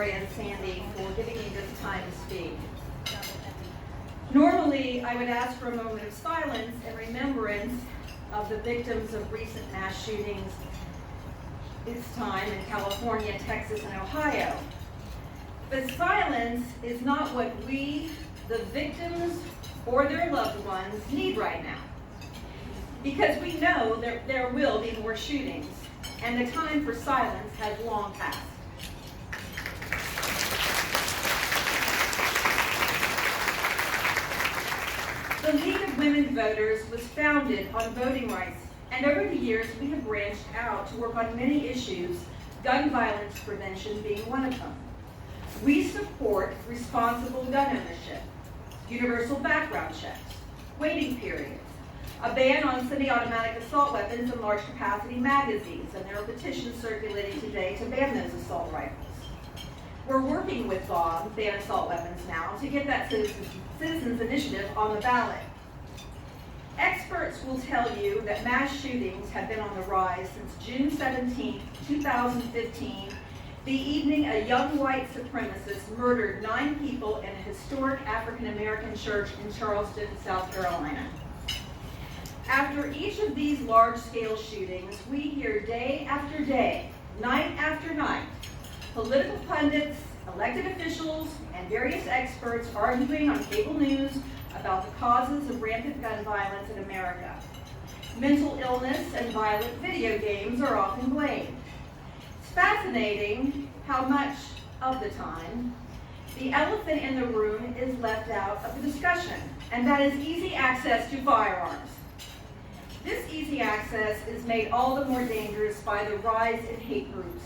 Gloria and Sandy for giving me this time to speak. Normally, I would ask for a moment of silence in remembrance of the victims of recent mass shootings this time in California, Texas, and Ohio. But silence is not what we, the victims or their loved ones, need right now. Because we know there will be more shootings, and the time for silence has long passed. The League of Women Voters was founded on voting rights, and over the years we have branched out to work on many issues, gun violence prevention being one of them. We support responsible gun ownership, universal background checks, waiting periods, a ban on semi-automatic assault weapons and large capacity magazines, and there are petitions circulating today to ban those assault rifles. We're working with Bob, Ban Assault Weapons now, to get that citizens initiative on the ballot. Experts will tell you that mass shootings have been on the rise since June 17, 2015, the evening a young white supremacist murdered 9 people in a historic African-American church in Charleston, South Carolina. After each of these large-scale shootings, we hear day after day, night after night, political pundits, elected officials, and various experts arguing on cable news about the causes of rampant gun violence in America. Mental illness and violent video games are often blamed. It's fascinating how much of the time the elephant in the room is left out of the discussion, and that is easy access to firearms. This easy access is made all the more dangerous by the rise in hate groups.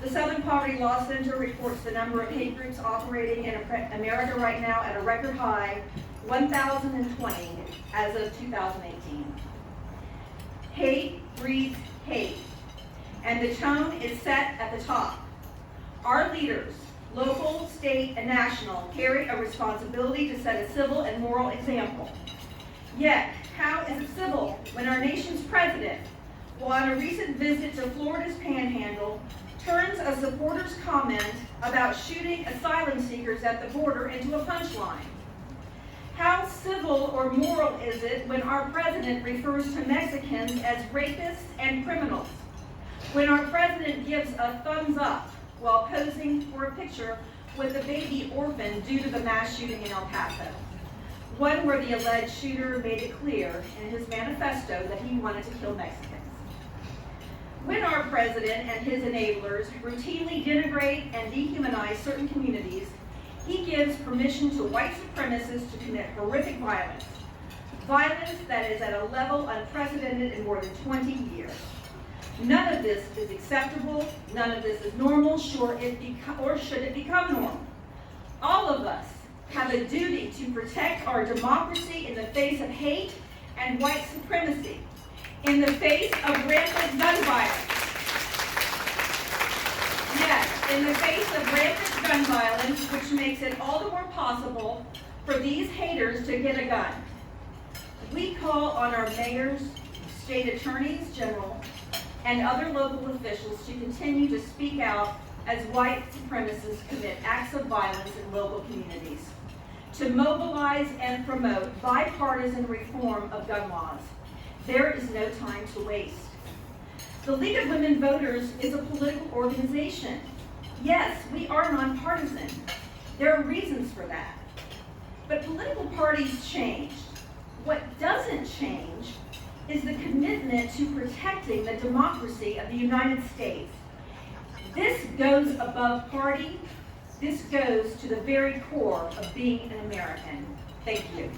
The Southern Poverty Law Center reports the number of hate groups operating in America right now at a record high, 1,020 as of 2018. Hate breeds hate, and the tone is set at the top. Our leaders, local, state, and national, carry a responsibility to set a civil and moral example. Yet, how is it civil when our nation's president, while on a recent visit to Florida's Panhandle, turns a supporter's comment about shooting asylum seekers at the border into a punchline? How civil or moral is it when our president refers to Mexicans as rapists and criminals? When our president gives a thumbs up while posing for a picture with a baby orphan due to the mass shooting in El Paso? One where the alleged shooter made it clear in his manifesto that he wanted to kill Mexicans. When our president and his enablers routinely denigrate and dehumanize certain communities, he gives permission to white supremacists to commit horrific violence. Violence that is at a level unprecedented in more than 20 years. None of this is acceptable, none of this is normal, or should it become normal. All of us have a duty to protect our democracy in the face of hate and white supremacy, in the face of rampant gun violence. Yes, in the face of rampant gun violence, which makes it all the more possible for these haters to get a gun. We call on our mayors, state attorneys general, and other local officials to continue to speak out as white supremacists commit acts of violence in local communities, to mobilize and promote bipartisan reform of gun laws. There is no time to waste. The League of Women Voters is a political organization. Yes, we are nonpartisan. There are reasons for that. But political parties change. What doesn't change is the commitment to protecting the democracy of the United States. This goes above party. This goes to the very core of being an American. Thank you.